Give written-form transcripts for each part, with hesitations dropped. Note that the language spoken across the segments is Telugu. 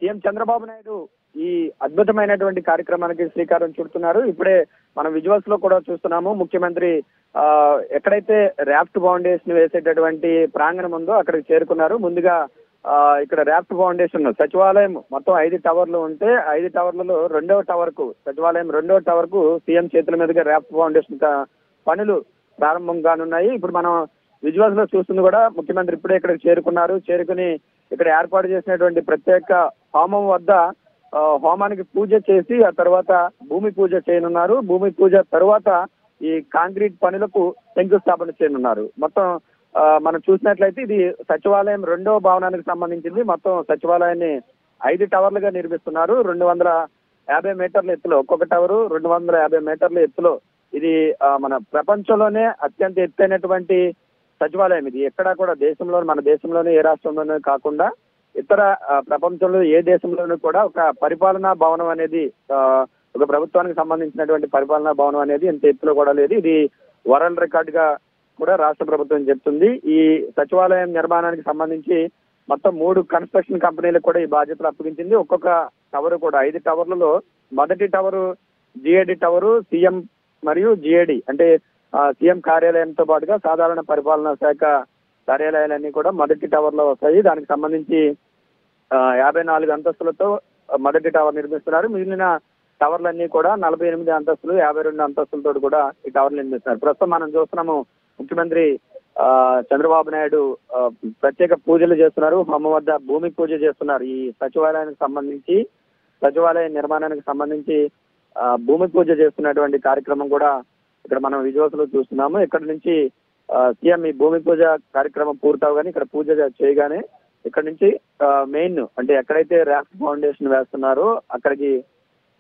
సీఎం చంద్రబాబు నాయుడు ఈ అద్భుతమైనటువంటి కార్యక్రమానికి శ్రీకారం చుడుతున్నారు. ఇప్పుడే మనం విజువల్స్ లో కూడా చూస్తున్నాము. ముఖ్యమంత్రి ఎక్కడైతే రాఫ్ట్ ఫౌండేషన్ వేసేటటువంటి ప్రాంగణం ఉందో అక్కడికి చేరుకున్నారు. ముందుగా ఇక్కడ రాఫ్ట్ ఫౌండేషన్ సచివాలయం మొత్తం 5 టవర్లు ఉంటే 5 టవర్లలో రెండవ టవర్ కు సచివాలయం రెండవ టవర్ కు సీఎం చేతుల మీదుగా రాఫ్ట్ ఫౌండేషన్ పనులు ప్రారంభం కానున్నాయి. ఇప్పుడు మనం విజువల్స్ లో చూస్తుంది కూడా ముఖ్యమంత్రి ఇప్పుడే ఇక్కడికి చేరుకున్నారు. చేరుకుని ఇక్కడ ఏర్పాటు చేసినటువంటి ప్రత్యేక హోమం వద్ద హోమానికి పూజ చేసి ఆ తర్వాత భూమి పూజ చేయనున్నారు. భూమి పూజ తర్వాత ఈ కాంక్రీట్ పనులకు శంకుస్థాపన చేయనున్నారు. మొత్తం మనం చూసినట్లయితే ఇది సచివాలయం రెండో భవనానికి సంబంధించింది. మొత్తం సచివాలయాన్ని 5 టవర్లుగా నిర్మిస్తున్నారు. 250 మీటర్ల ఎత్తులో ఒక్కొక్క టవరు 250 మీటర్ల ఎత్తులో ఇది మన ప్రపంచంలోనే అత్యంత ఎత్తైనటువంటి సచివాలయం. ఇది ఎక్కడా కూడా మన దేశంలోనే ఏ రాష్ట్రంలోనే కాకుండా ఇతర ప్రపంచంలో ఏ దేశంలోనూ కూడా ఒక పరిపాలనా భవనం అనేది ఒక ప్రభుత్వానికి సంబంధించినటువంటి పరిపాలనా భవనం అనేది ఇంత ఎత్తులో కూడా లేదు. ఇది వరల్డ్ రికార్డ్ గా కూడా రాష్ట్ర ప్రభుత్వం చెప్తుంది. ఈ సచివాలయం నిర్మాణానికి సంబంధించి మొత్తం 3 కన్స్ట్రక్షన్ కంపెనీలకు కూడా ఈ బాధ్యతలు అప్పగించింది. ఒక్కొక్క టవర్ కూడా 5 టవర్లలో మొదటి టవరు జిఏడి టవరు సీఎం మరియు జిఏడి అంటే సీఎం కార్యాలయంతో పాటుగా సాధారణ పరిపాలనా శాఖ కార్యాలయాలన్నీ కూడా మొదటి టవర్ లో వస్తాయి. దానికి సంబంధించి 54 అంతస్తులతో మొదటి టవర్ నిర్మిస్తున్నారు. మిగిలిన టవర్లన్నీ కూడా 48 అంతస్తులు 52 అంతస్తులతో కూడా ఈ టవర్లు నిర్మిస్తున్నారు. ప్రస్తుతం మనం చూస్తున్నాము ముఖ్యమంత్రి చంద్రబాబు నాయుడు ప్రత్యేక పూజలు చేస్తున్నారు. హోమం వద్ద భూమి పూజ చేస్తున్నారు. ఈ సచివాలయానికి సంబంధించి సచివాలయ నిర్మాణానికి సంబంధించి భూమి పూజ చేస్తున్నటువంటి కార్యక్రమం కూడా ఇక్కడ మనం విజువల్స్ లో చూస్తున్నాము. ఇక్కడ నుంచి సీఎం ఈ భూమి పూజ కార్యక్రమం పూర్తవగానే ఇక్కడ పూజ చేయగానే ఇక్కడ నుంచి మెయిన్ అంటే ఎక్కడైతే రాఫ్ట్ ఫౌండేషన్ వేస్తున్నారో అక్కడికి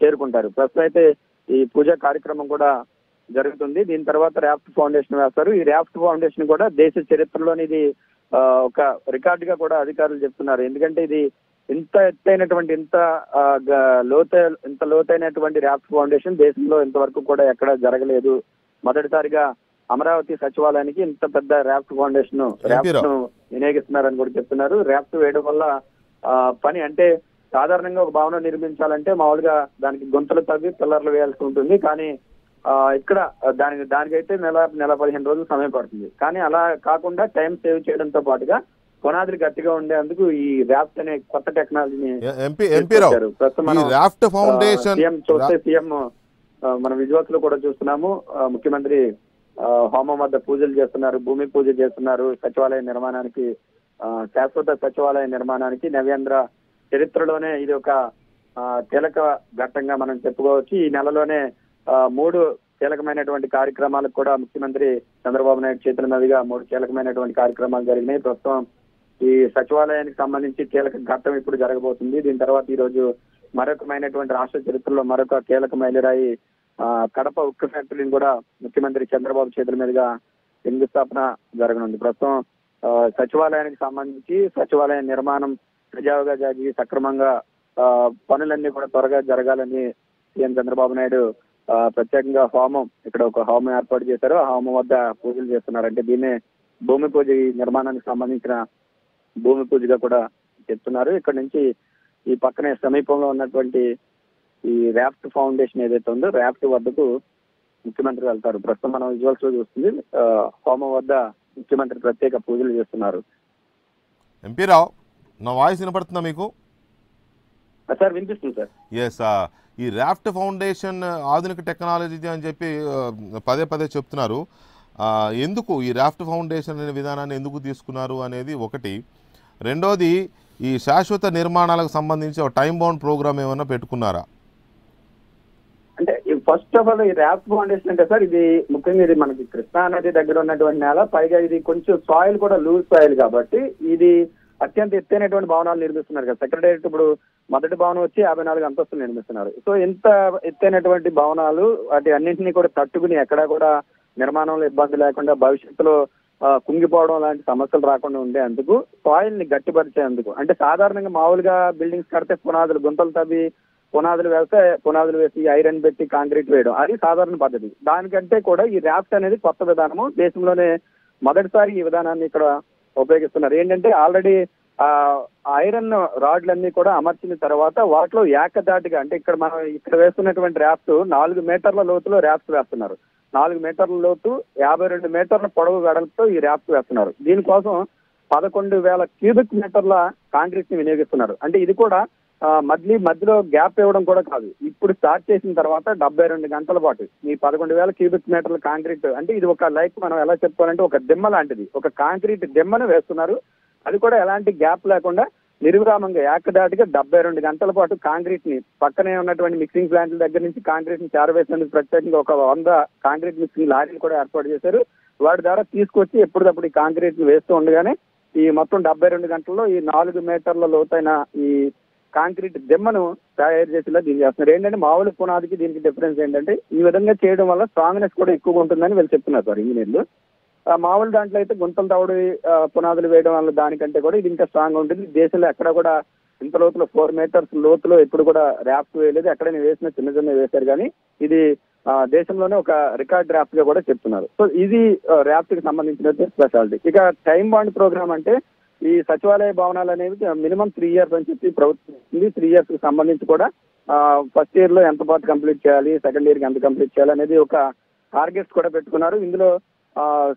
చేరుకుంటారు. ప్రస్తుతం అయితే ఈ పూజ కార్యక్రమం కూడా జరుగుతుంది. దీని తర్వాత రాఫ్ట్ ఫౌండేషన్ వేస్తారు. ఈ రాఫ్ట్ ఫౌండేషన్ కూడా దేశ చరిత్రలోని ఇది ఒక రికార్డ్ గా కూడా అధికారులు చెప్తున్నారు. ఎందుకంటే ఇది ఇంత ఎత్తైనటువంటి ఇంత లోతైనటువంటి రాఫ్ట్ ఫౌండేషన్ దేశంలో ఇంతవరకు కూడా ఎక్కడ జరగలేదు. మొదటిసారిగా అమరావతి సచివాలయానికి ఇంత పెద్ద రాఫ్ట్ ఫౌండేషన్ రాఫ్ట్ ను వినియోగిస్తున్నారని కూడా చెప్తున్నారు. రాఫ్ట్ వేయడం వల్ల పని అంటే సాధారణంగా ఒక భవనం నిర్మించాలంటే మామూలుగా దానికి గుంతలు తవ్వి పిల్లర్లు వేయాల్సి ఉంటుంది. కానీ ఇక్కడ దానికైతే నెల 15 రోజులు సమయం పడుతుంది. కానీ అలా కాకుండా టైం సేవ్ చేయడంతో పాటుగా పునాదులు గట్టిగా ఉండేందుకు ఈ రాఫ్ట్ అనే కొత్త టెక్నాలజీని సీఎం మన విజువల్స్ లో కూడా చూస్తున్నాము. ముఖ్యమంత్రి హోమం వద్ద పూజలు చేస్తున్నారు, భూమి పూజ చేస్తున్నారు. సచివాలయ నిర్మాణానికి శాశ్వత సచివాలయ నిర్మాణానికి నవ్యాంధ్ర చరిత్రలోనే ఇది ఒక కీలక ఘట్టంగా మనం చెప్పుకోవచ్చు. ఈ నెలలోనే 3 కీలకమైనటువంటి కార్యక్రమాలకు కూడా ముఖ్యమంత్రి చంద్రబాబు నాయుడు చేతుల మీదుగా 3 కీలకమైనటువంటి కార్యక్రమాలు జరిగినాయి. ప్రస్తుతం ఈ సచివాలయానికి సంబంధించి కీలక ఘట్టం ఇప్పుడు జరగబోతుంది. దీని తర్వాత ఈ రోజు మరొకమైనటువంటి రాష్ట్ర చరిత్రలో మరొక కీలక మైలురాయి కడప ఉక్కు ఫ్యాక్టరీని కూడా ముఖ్యమంత్రి చంద్రబాబు చేతుల మీదుగా శంకుస్థాపన జరగనుంది. ప్రస్తుతం సచివాలయానికి సంబంధించి సచివాలయ నిర్మాణం ప్రజావుగా జరిగి సక్రమంగా పనులన్నీ కూడా త్వరగా జరగాలని సీఎం చంద్రబాబు నాయుడు ప్రత్యేకంగా ఇక్కడ ఒక హోమం ఏర్పాటు చేశారు. ఆ హోమం వద్ద పూజలు చేస్తున్నారు. అంటే దీన్నే భూమి పూజ నిర్మాణానికి సంబంధించిన భూమి పూజగా కూడా చెప్తున్నారు. ఇక్కడ నుంచి ఈ పక్కనే సమీపంలో ఉన్నటువంటి ఈ రాఫ్ట్ ఫౌండేషన్ ఏదైతే ఉందో రాఫ్ట్ వద్దకు ముఖ్యమంత్రి వెళ్తారు. ప్రస్తుతం మనం విజువల్స్ లో చూస్తుంది హోమం వద్ద ముఖ్యమంత్రి ప్రత్యేక పూజలు చేస్తున్నారు. ఎంపీ రావు, నా వాయిస్ వినపడుతుందా మీకు? సార్ వినిపిస్తుంది సార్. ఎస్, ఈ రాఫ్ట్ ఫౌండేషన్ ఆధునిక టెక్నాలజీ అని చెప్పి పదే చెప్తున్నారు. ఎందుకు ఈ రాఫ్ట్ ఫౌండేషన్ అనే విధానాన్ని ఎందుకు తీసుకున్నారు అనేది ఒకటి. రెండోది, ఈ శాశ్వత నిర్మాణాలకు సంబంధించి ఒక టైం బౌండ్ ప్రోగ్రామ్ ఏమైనా పెట్టుకున్నారా? అంటే ఫస్ట్ ఆఫ్ ఆల్ ఈ ర్యాప్ ఫౌండేషన్ అంటే సార్ ఇది ముఖ్యంగా ఇది మనకి కృష్ణా నది దగ్గర ఉన్నటువంటి నేల, పైగా ఇది కొంచెం సాయిల్ కూడా లూజ్ సాయిల్ కాబట్టి ఇది అత్యంత ఎత్తైనటువంటి భవనాలు నిర్మిస్తున్నారు కదా. సెక్రటేరియట్ ఇప్పుడు మొదటి భవనం వచ్చి 54 అంతస్తులు నిర్మిస్తున్నారు. సో ఇంత ఎత్తైనటువంటి భవనాలు వాటి అన్నింటినీ కూడా తట్టుకుని ఎక్కడా కూడా నిర్మాణంలో ఇబ్బంది లేకుండా భవిష్యత్తులో కుంగిపోవడం లాంటి సమస్యలు రాకుండా ఉండేందుకు సాయిల్ ని గట్టిపరిచేందుకు, అంటే సాధారణంగా మామూలుగా బిల్డింగ్స్ కడితే పునాదులు గుంతలు తవ్వి పునాదులు వేసి ఐరన్ పెట్టి కాంక్రీట్ వేయడం అది సాధారణ పద్ధతి. దానికంటే కూడా ఈ ర్యాప్ట్ అనేది కొత్త విధానము. దేశంలోనే మొదటిసారి ఈ విధానాన్ని ఇక్కడ ఉపయోగిస్తున్నారు. ఏంటంటే ఆల్రెడీ ఐరన్ రాడ్లన్నీ కూడా అమర్చిన తర్వాత వాటిలో ఏకదాటిగా, అంటే ఇక్కడ వేస్తున్నటువంటి ర్యాప్ట్ 4 మీటర్ల లోతులో ర్యాప్స్ వేస్తున్నారు. 4 మీటర్ల లోతు 52 మీటర్ల పొడవు వెడల్పుతో ఈ ర్యాప్స్ వేస్తున్నారు. దీనికోసం 11,000 క్యూబిక్ మీటర్ల కాంక్రీట్ ని వినియోగిస్తున్నారు. అంటే ఇది కూడా మధ్యలో గ్యాప్ ఇవ్వడం కూడా కాదు. ఇప్పుడు స్టార్ట్ చేసిన తర్వాత 72 గంటల పాటు ఈ 11,000 క్యూబిక్ మీటర్ల కాంక్రీట్, అంటే ఇది ఒక మనం ఎలా చెప్పుకోవాలంటే ఒక దిమ్మ లాంటిది, ఒక కాంక్రీట్ దిమ్మను వేస్తున్నారు. అది కూడా ఎలాంటి గ్యాప్ లేకుండా నిర్విరామంగా ఏకదాటిగా 72 గంటల పాటు కాంక్రీట్ ని పక్కనే ఉన్నటువంటి మిక్సింగ్ ప్లాంట్ల దగ్గర నుంచి కాంక్రీట్ ని చేరవేసేందుకు ప్రత్యేకంగా ఒక 100 కాంక్రీట్ మిక్సింగ్ లారీలు కూడా ఏర్పాటు చేశారు. వాటి ద్వారా తీసుకొచ్చి ఎప్పటికప్పుడు ఈ కాంక్రీట్ ని వేస్తూ ఉండగానే ఈ మొత్తం 72 గంటల్లో ఈ 4 మీటర్ల లోతైన ఈ కాంక్రీట్ దిమ్మను తయారు చేసేలా దీన్ని చేస్తున్నారు. ఏంటంటే మామూలు పునాదికి దీనికి డిఫరెన్స్ ఏంటంటే ఈ విధంగా చేయడం వల్ల స్ట్రాంగ్నెస్ కూడా ఎక్కువగా ఉంటుందని వీళ్ళు చెప్తున్నారు సార్ ఇంజనీర్లు. మామూలు దాంట్లో అయితే గుంతలు తవ్వడి పునాదులు వేయడం వల్ల దానికంటే కూడా ఇది ఇంకా స్ట్రాంగ్ ఉంటుంది. దేశంలో ఎక్కడ కూడా ఇంత లోతులో 4 మీటర్స్ లోతులో ఎప్పుడు కూడా ర్యాప్ట్ వేయలేదు. ఎక్కడైనా వేసిన చిన్న వేశారు, కానీ ఇది దేశంలోనే ఒక రికార్డ్ ర్యాప్ట్ గా కూడా చెప్తున్నారు. సో ఇది ర్యాప్ట్ కి సంబంధించిన స్పెషాలిటీ. ఇక టైం బాండ్ ప్రోగ్రామ్ అంటే ఈ సచివాలయ భవనాలు అనేవి మినిమం 3 years అని చెప్పి ప్రభుత్వం 3 years కి సంబంధించి కూడా ఫస్ట్ ఇయర్ లో ఎంత పాటు కంప్లీట్ చేయాలి, సెకండ్ ఇయర్ కి ఎంత కంప్లీట్ చేయాలి అనేది ఒక టార్గెట్స్ కూడా పెట్టుకున్నారు. ఇందులో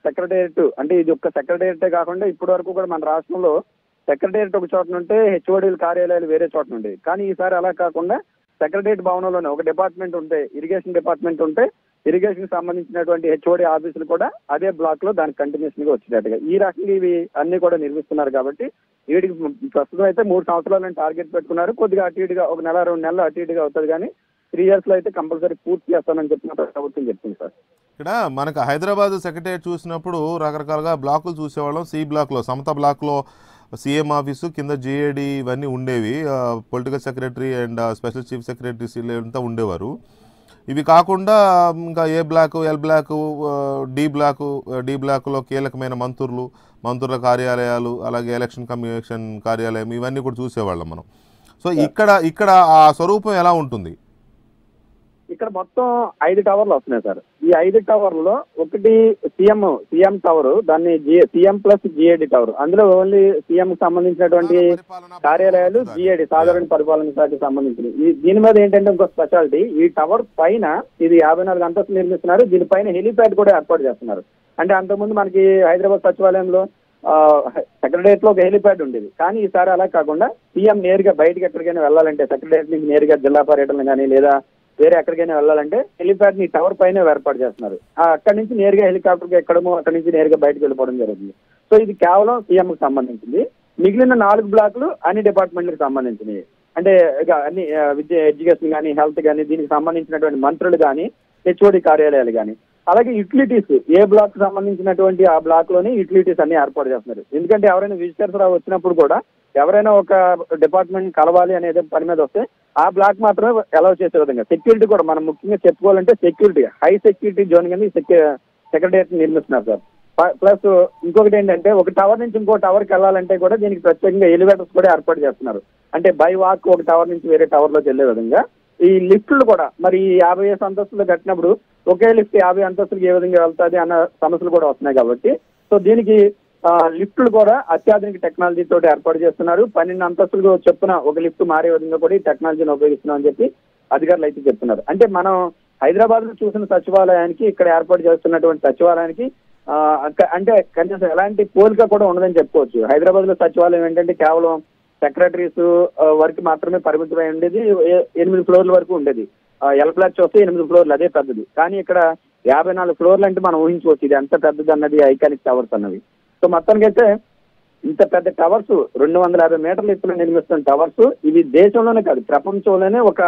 సెక్రటేరియట్, అంటే ఇది ఒక సెక్రటేరియటే కాకుండా ఇప్పటి వరకు కూడా మన రాష్ట్రంలో సెక్రటేరియట్ ఒక చోట ఉంటే హెచ్ఓడీల కార్యాలయాలు వేరే చోట ఉండేవి. కానీ ఈసారి అలా కాకుండా సెక్రటేరియట్ భవనంలోనే ఒక డిపార్ట్మెంట్ ఉంటే, ఇరిగేషన్ డిపార్ట్మెంట్ ఉంటే ఇరిగేషన్ కి సంబంధించినటువంటి హెచ్ఓడి ఆఫీసులు కూడా అదే బ్లాక్ లో దానికి కంటిన్యూషన్ గా వచ్చేటట్టుగా ఈ రకంగా ఇవి అన్ని కూడా నిర్మిస్తున్నారు. కాబట్టి వీటికి ప్రస్తుతం అయితే 3 సంవత్సరాలని టార్గెట్ పెట్టుకున్నారు. కొద్దిగా అటు ఇటుగా 1 నెల 2 నెలలు అటు ఇటుగా అవుతుంది, కానీ 3 years లో అయితే కంపల్సరీ పూర్తి చేస్తానని చెప్పిన ప్రభుత్వం చెప్తుంది సార్. ఇక్కడ మనకు హైదరాబాద్ సెక్రటేరియట్ చూసినప్పుడు రకరకాలుగా బ్లాకులు చూసేవాళ్ళం. సి బ్లాక్లో, సమత బ్లాక్లో సీఎం ఆఫీసు, కింద జిఏడి ఇవన్నీ ఉండేవి. Political secretary and special chief secretaries అంతా ఉండేవారు. ఇవి కాకుండా ఇంకా A block, L block, D బ్లాకులో కీలకమైన మంత్రుల కార్యాలయాలు, అలాగే ఎలక్షన్ కమిషన్ కార్యాలయం, ఇవన్నీ కూడా చూసేవాళ్ళం మనం. సో ఇక్కడ ఆ స్వరూపం ఎలా ఉంటుంది? ఇక్కడ మొత్తం 5 టవర్లు వస్తున్నాయి సార్. ఈ 5 టవర్లలో ఒకటి సీఎం టవర్, దాన్ని సీఎం ప్లస్ జిఏడి టవర్. అందులో ఓన్లీ సీఎం కి సంబంధించినటువంటి కార్యాలయాలు, జిఏడి సాధారణ పరిపాలన శాఖకి సంబంధించినవి. దీని మీద ఏంటంటే ఇంకో స్పెషాలిటీ, ఈ టవర్ పైన ఇది 54 అంతస్తులు నిర్మిస్తున్నారు. దీనిపైన హెలిప్యాడ్ కూడా ఏర్పాటు చేస్తున్నారు. అంటే అంతకుముందు మనకి హైదరాబాద్ సచివాలయంలో సెక్రటేరియట్ లో ఒక హెలిప్యాడ్ ఉండేది, కానీ ఈసారి అలా కాకుండా సీఎం నేరుగా బయటకి ఎక్కడికైనా వెళ్ళాలంటే సెక్రటేరియట్ నుంచి నేరుగా జిల్లా పర్యటన కానీ లేదా వేరే ఎక్కడికైనా వెళ్ళాలంటే హెలిప్యాడ్ ని టవర్ పైన ఏర్పాటు చేస్తున్నారు. అక్కడి నుంచి నేరుగా హెలికాప్టర్ ఎక్కడమో అక్కడి నుంచి నేరుగా బయటకు వెళ్ళిపోవడం జరుగుతుంది. సో ఇది కేవలం సీఎం కి సంబంధించింది. మిగిలిన 4 బ్లాకులు అన్ని డిపార్ట్మెంట్లకు సంబంధించినవి. అంటే ఇక అన్ని విద్య, ఎడ్యుకేషన్ కానీ, హెల్త్ కానీ, దీనికి సంబంధించినటువంటి మంత్రులు కానీ, హెచ్ఓడి కార్యాలయాలు కానీ, అలాగే యూటిలిటీస్ ఏ బ్లాక్ సంబంధించినటువంటి ఆ బ్లాక్ లోని యూటిలిటీస్ అన్ని ఏర్పాటు చేస్తున్నారు. ఎందుకంటే ఎవరైనా విజిటర్స్ వచ్చినప్పుడు కూడా ఎవరైనా ఒక డిపార్ట్మెంట్ కలవాలి అనేది పని మీద వస్తే ఆ బ్లాక్ మాత్రమే అలౌ చేసే విధంగా సెక్యూరిటీ కూడా మనం ముఖ్యంగా చెప్పుకోవాలంటే సెక్యూరిటీ హై సెక్యూరిటీ జోన్ కింద సెక్రటేరియట్ నిర్మిస్తున్నారు సార్. ప్లస్ ఇంకొకటి ఏంటంటే ఒక టవర్ నుంచి ఇంకో టవర్కి వెళ్ళాలంటే కూడా దీనికి ప్రత్యేకంగా ఎలివేటర్స్ కూడా ఏర్పాటు చేస్తున్నారు. అంటే బై వాక్ ఒక టవర్ నుంచి వేరే టవర్ లోకి వెళ్లే విధంగా. ఈ లిఫ్ట్లు కూడా మరి 50 అంతస్తులు కట్టినప్పుడు ఒకే లిఫ్ట్ 50 అంతస్తులకు ఏ విధంగా వెళ్తుంది అన్న సమస్యలు కూడా వస్తున్నాయి. కాబట్టి సో దీనికి లిఫ్ట్లు కూడా అత్యాధునిక టెక్నాలజీ తోటి ఏర్పాటు చేస్తున్నారు. 12 అంతస్తులకు చెప్పున ఒక లిఫ్ట్ మారే విధంగా కూడా ఈ టెక్నాలజీని ఉపయోగిస్తున్నాం అని చెప్పి అధికారులు అయితే చెప్తున్నారు. అంటే మనం హైదరాబాద్ లో చూసిన సచివాలయానికి ఇక్కడ ఏర్పాటు చేస్తున్నటువంటి సచివాలయానికి అంటే కనీసం ఎలాంటి పోలిక కూడా ఉండదని చెప్పుకోవచ్చు. హైదరాబాద్ లో సచివాలయం ఏంటంటే కేవలం సెక్రటరీస్ వరకు మాత్రమే పరిమితమై ఉండేది. 8 ఫ్లోర్ల వరకు ఉండేది. ఎల్ బ్లాక్ చూస్తే 8 ఫ్లోర్లు, అదే పెద్దది. కానీ ఇక్కడ 54 ఫ్లోర్లు అంటే మనం ఊహించుకోవచ్చు ఇది ఎంత పెద్దది అన్నది, ఐకానిక్ టవర్స్ అన్నవి. సో మొత్తానికైతే ఇంత పెద్ద టవర్స్ 250 మీటర్ల ఎత్తున నిర్మిస్తున్న టవర్స్ ఇవి దేశంలోనే కాదు ప్రపంచంలోనే ఒక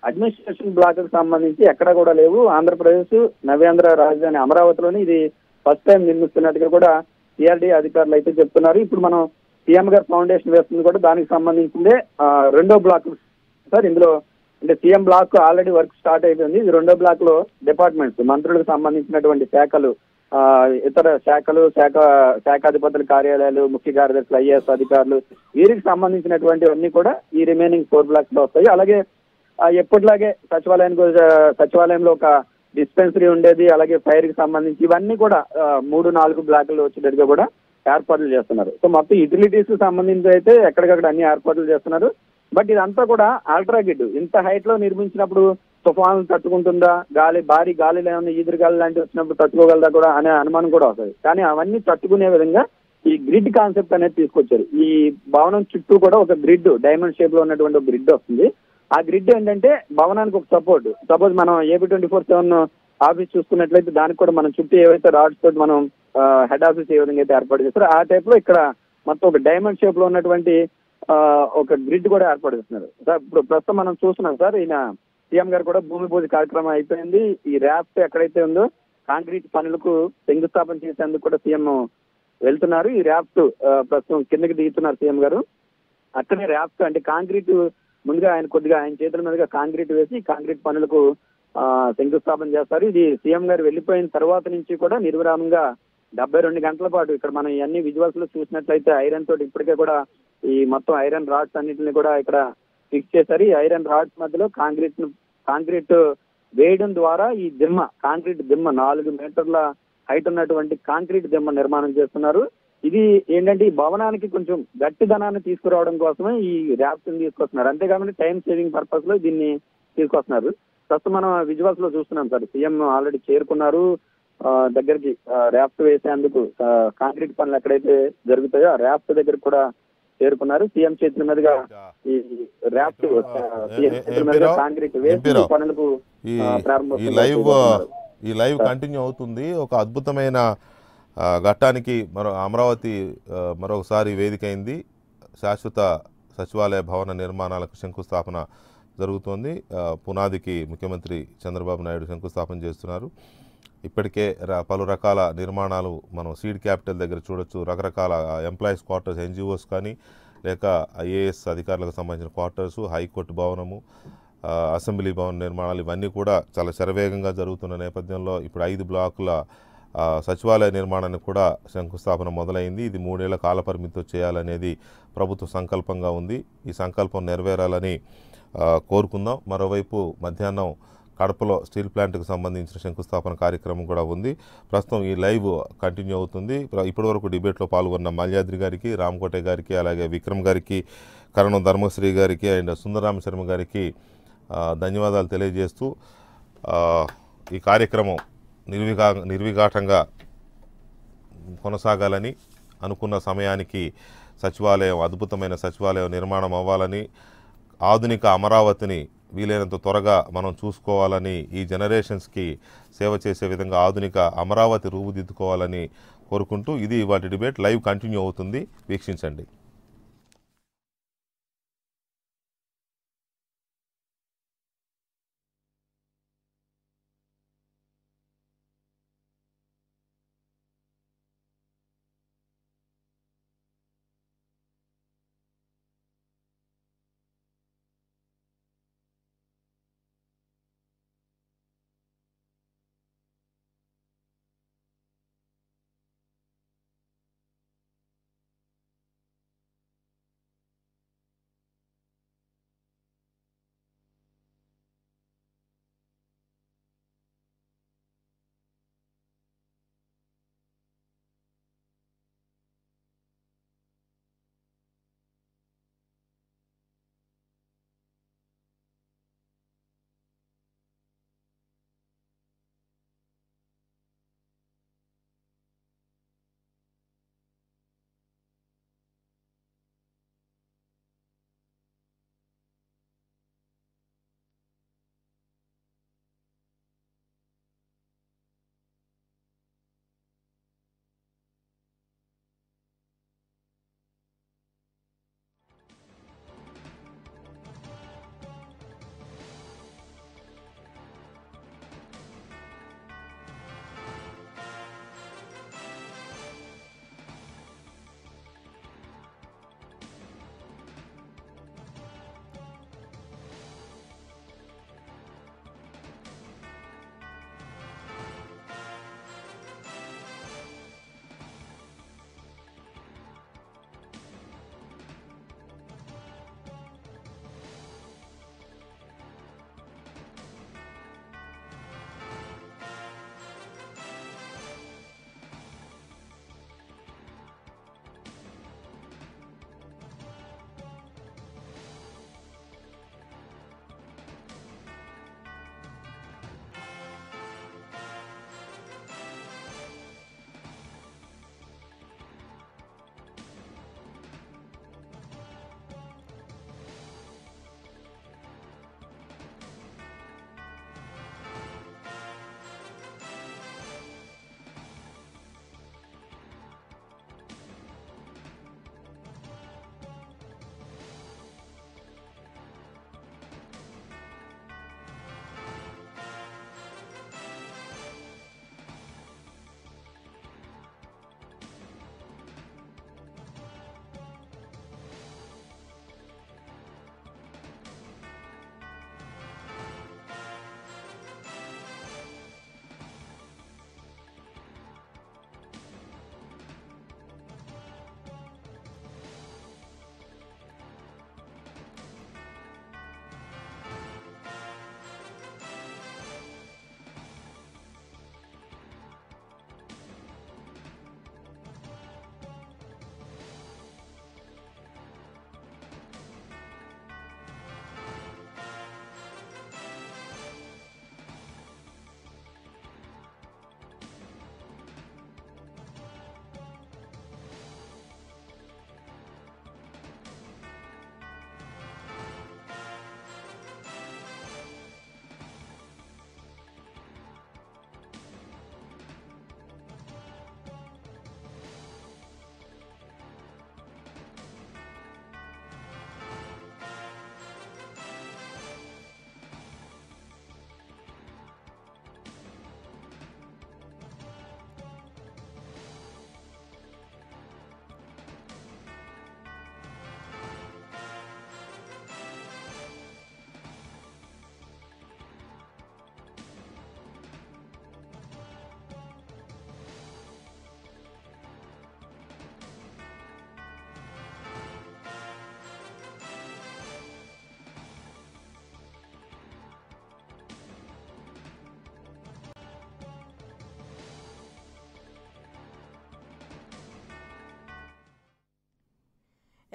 అడ్మినిస్ట్రేషన్ బ్లాక్ కి సంబంధించి ఎక్కడ కూడా లేవు. ఆంధ్రప్రదేశ్ నవ్యాంధ్ర రాజధాని అమరావతిలోని ఇది ఫస్ట్ టైం నిర్మిస్తున్నట్టుగా కూడా సిఆర్డీ అధికారులు అయితే చెప్తున్నారు. ఇప్పుడు మనం సీఎం గారు ఫౌండేషన్ వేస్తుంది కూడా దానికి సంబంధించిందే రెండో బ్లాక్ సార్. ఇందులో అంటే CM block already work start అయిపోయింది. ఇది రెండో బ్లాక్ లో డిపార్ట్మెంట్స్, మంత్రులకు సంబంధించినటువంటి శాఖలు, ఇతర శాఖాధిపతుల కార్యాలయాలు, ముఖ్య కార్యదర్శులు, ఐఏఎస్ అధికారులు, వీరికి సంబంధించినటువంటివన్నీ కూడా ఈ రిమైనింగ్ 4 బ్లాక్స్ లో వస్తాయి. అలాగే ఎప్పటిలాగే సచివాలయంలో ఒక డిస్పెన్సరీ ఉండేది, అలాగే ఫైర్ కి సంబంధించి ఇవన్నీ కూడా 3-4 బ్లాకులు వచ్చేటట్టుగా కూడా ఏర్పాట్లు చేస్తున్నారు. సో మొత్తం యూటిలిటీస్ కి సంబంధించి అయితే ఎక్కడికక్కడ అన్ని ఏర్పాట్లు చేస్తున్నారు. బట్ ఇదంతా కూడా ఆల్ట్రాగిడ్, ఇంత హైట్ లో నిర్మించినప్పుడు తుఫాను తట్టుకుంటుందా, భారీ గాలిలో ఏమైనా ఈదురు గాలి లాంటివి వచ్చినప్పుడు తట్టుకోగలదా కూడా అనే అనుమానం కూడా వస్తుంది. కానీ అవన్నీ తట్టుకునే విధంగా ఈ గ్రిడ్ కాన్సెప్ట్ అనేది తీసుకొచ్చారు. ఈ భవనం చుట్టూ కూడా ఒక గ్రిడ్, డైమండ్ షేప్ లో ఉన్నటువంటి ఒక గ్రిడ్ వస్తుంది. ఆ గ్రిడ్ ఏంటంటే భవనానికి ఒక సపోర్ట్. సపోజ్ మనం ఏపీ 24/7 ఆఫీస్ చూసుకున్నట్లయితే దానికి కూడా మనం చుట్టూ ఏవైతే రాడ్స్ తోటి మనం హెడ్ ఆఫీస్ ఏ విధంగా అయితే ఏర్పాటు చేస్తారో ఆ టైప్ లో ఇక్కడ మొత్తం ఒక డైమండ్ షేప్ లో ఉన్నటువంటి ఒక గ్రిడ్ కూడా ఏర్పాటు చేస్తున్నారు సార్. ఇప్పుడు ప్రస్తుతం మనం చూస్తున్నాం సార్, ఈయన సీఎం గారు కూడా భూమి పూజ కార్యక్రమం అయిపోయింది. ఈ ర్యాఫ్ట్ ఎక్కడైతే ఉందో కాంక్రీట్ పనులకు శంకుస్థాపన చేసేందుకు కూడా సీఎం వెళ్తున్నారు. ఈ ర్యాఫ్ట్ ప్రస్తుతం కిందకి దిగుతున్నారు సీఎం గారు. అక్కడే ర్యాఫ్ట్ అంటే కాంక్రీట్ ముందుగా ఆయన చేతుల మీదుగా కాంక్రీట్ వేసి కాంక్రీట్ పనులకు శంకుస్థాపన చేస్తారు. ఇది సీఎం గారు వెళ్లిపోయిన తర్వాత నుంచి కూడా నిర్విరామంగా 72 గంటల పాటు ఇక్కడ మనం ఇవన్నీ విజువల్స్ లో చూసినట్లయితే ఐరన్ తోటి ఇప్పటికే కూడా ఈ మొత్తం ఐరన్ రాడ్స్ అన్నింటిని కూడా ఇక్కడ ఫిక్స్ చేశారు. ఈ ఐరన్ రాడ్స్ మధ్యలో కాంక్రీట్ వేయడం ద్వారా ఈ కాంక్రీట్ దిమ్మ 4 మీటర్ల హైట్ ఉన్నటువంటి కాంక్రీట్ దిమ్మ నిర్మాణం చేస్తున్నారు. ఇది ఏంటంటే ఈ భవనానికి కొంచెం గట్టిదనాన్ని తీసుకురావడం కోసమే ఈ ర్యాప్స్ తీసుకొస్తున్నారు. అంతేకాకుండా టైం సేవింగ్ పర్పస్ లో దీన్ని తీసుకొస్తున్నారు. ప్రస్తుతం మనం విజువల్స్ లో చూస్తున్నాం సార్, సీఎం ఆల్రెడీ చేరుకున్నారు దగ్గరికి. ర్యాప్ట్ వేసేందుకు కాంక్రీట్ పనులు ఎక్కడైతే జరుగుతాయో ఆ ర్యాప్ట్ దగ్గర కూడా చేరుకున్నారు. సీఎం చేతుల మీదుగా ఈ ర్యాప్ట్ కాంక్రీట్ వేసి పనులకు ఈ లైవ్ కంటిన్యూ అవుతుంది. ఒక అద్భుతమైన ఘట్టానికి అమరావతి మరొకసారి వేదిక అయింది. శాశ్వత సచివాలయ భవన నిర్మాణాలకు శంకుస్థాపన జరుగుతోంది. పునాదికి ముఖ్యమంత్రి చంద్రబాబు నాయుడు శంకుస్థాపన చేస్తున్నారు. ఇప్పటికే పలు రకాల నిర్మాణాలు మనం సీడ్ క్యాపిటల్ దగ్గర చూడొచ్చు. రకరకాల ఎంప్లాయీస్ క్వార్టర్స్, ఎన్జిఓస్ కానీ లేక ఐఏఎస్ అధికారులకు సంబంధించిన క్వార్టర్స్, హైకోర్టు భవనము, అసెంబ్లీ భవన నిర్మాణాలు ఇవన్నీ కూడా చాలా శరవేగంగా జరుగుతున్న నేపథ్యంలో ఇప్పుడు 5 బ్లాకుల సచివాలయ నిర్మాణానికి కూడా శంకుస్థాపన మొదలైంది. ఇది 3 ఏళ్ల కాలపరిమితితో చేయాలనేది ప్రభుత్వ సంకల్పంగా ఉంది. ఈ సంకల్పం నెరవేరాలని కోరుకుందాం. మరోవైపు మధ్యాహ్నం కడపలో స్టీల్ ప్లాంట్కు సంబంధించిన శంకుస్థాపన కార్యక్రమం కూడా ఉంది. ప్రస్తుతం ఈ లైవ్ కంటిన్యూ అవుతుంది. ఇప్పటివరకు డిబేట్లో పాల్గొన్న మల్యాద్రి గారికి, రామకోటే గారికి, అలాగే విక్రమ్ గారికి, కరణం ధర్మశ్రీ గారికి అండ్ సుందరరామ శర్మ గారికి ధన్యవాదాలు తెలియజేస్తూ ఈ కార్యక్రమం నిర్విఘాటంగా కొనసాగాలని, అనుకున్న సమయానికి అద్భుతమైన సచివాలయం నిర్మాణం అవ్వాలని, ఆధునిక అమరావతిని వీలైనంత త్వరగా మనం చూసుకోవాలని, ఈ జనరేషన్స్కి సేవ చేసే విధంగా ఆధునిక అమరావతి రూపుదిద్దుకోవాలని కోరుకుంటూ ఇది వాటి డిబేట్ లైవ్ కంటిన్యూ అవుతుంది. వీక్షించండి.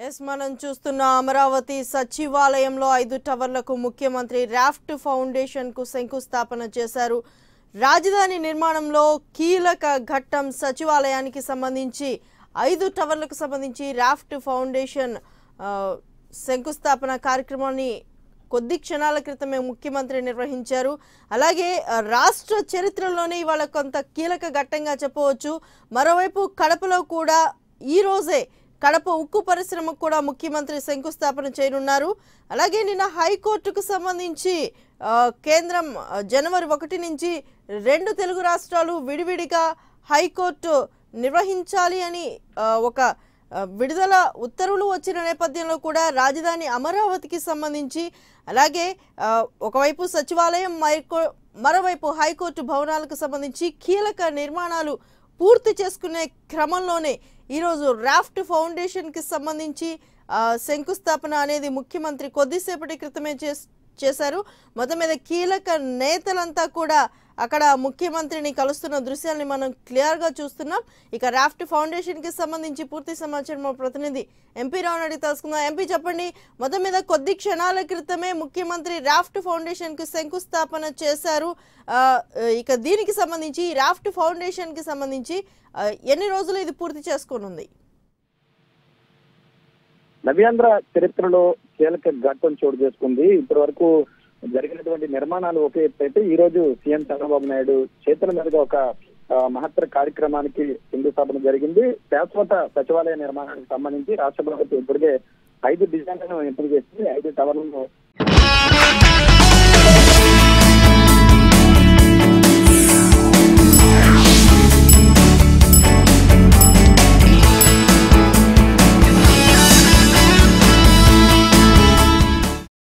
మనం చూస్తున్న అమరావతి సచివాలయంలో 5 టవర్లకు ముఖ్యమంత్రి రాఫ్ట్ ఫౌండేషన్ కు శంకుస్థాపన చేశారు. రాజధాని నిర్మాణంలో కీలక ఘట్టం సచివాలయానికి సంబంధించి 5 టవర్లకు సంబంధించి రాఫ్ట్ ఫౌండేషన్ శంకుస్థాపన కార్యక్రమాన్ని కొద్ది క్షణాల క్రితమే ముఖ్యమంత్రి నిర్వహించారు. అలాగే రాష్ట్ర చరిత్రలోనే ఇవాళ కొంత కీలక ఘట్టంగా చెప్పవచ్చు. మరోవైపు కడపలో కూడా ఈ రోజే కడప ఉక్కు పరిశ్రమకు కూడా ముఖ్యమంత్రి శంకుస్థాపన చేయనున్నారు. అలాగే నిన్న హైకోర్టుకు సంబంధించి కేంద్రం జనవరి 1 నుంచి 2 తెలుగు రాష్ట్రాలు విడివిడిగా హైకోర్టు నిర్వహించాలి అని ఒక విడుదల ఉత్తర్వులు వచ్చిన నేపథ్యంలో కూడా రాజధాని అమరావతికి సంబంధించి అలాగే ఒకవైపు సచివాలయం మరోవైపు హైకోర్టు భవనాలకు సంబంధించి కీలక నిర్మాణాలు పూర్తి చేసుకునే క్రమంలోనే ఈరోజు రాఫ్ట్ ఫౌండేషన్కి సంబంధించి శంకుస్థాపన అనేది ముఖ్యమంత్రి కొద్దిసేపటి క్రితమే చేశారు. మొత్తం మీద కీలక నేతలంతా కూడా అక్కడ ముఖ్యమంత్రిని కలుస్తున్న దృశ్యాన్ని మనం క్లియర్గా చూస్తున్నాం. ఇక రాఫ్ట్ ఫౌండేషన్కి సంబంధించి పూర్తి సమాచారం మా ప్రతినిధి ఎంపీ రావుని అడిగి తెలుసుకుందాం. ఎంపీ చెప్పండి, మొత్తం మీద కొద్ది క్షణాల క్రితమే ముఖ్యమంత్రి రాఫ్ట్ ఫౌండేషన్కి శంకుస్థాపన చేశారు. ఇక దీనికి సంబంధించి రాఫ్ట్ ఫౌండేషన్కి సంబంధించి ఎన్ని రోజులు ఇది పూర్తి చేసుకోనుంది? నవ్యాంధ్ర చరిత్రలో కీలక ఘట్టం చోటు చేసుకుంది. ఇప్పటి వరకు జరిగినటువంటి నిర్మాణాలు ఒకే ఎత్తు అయితే ఈ రోజు సీఎం చంద్రబాబు నాయుడు చేతుల మీదుగా ఒక మహత్తర కార్యక్రమానికి శంకుస్థాపన జరిగింది. శాశ్వత సచివాలయ నిర్మాణానికి సంబంధించి రాష్ట్ర ప్రభుత్వం ఇప్పటికే 5 డిజైన్లను ఎంపిక చేసింది. 5 టవర్లను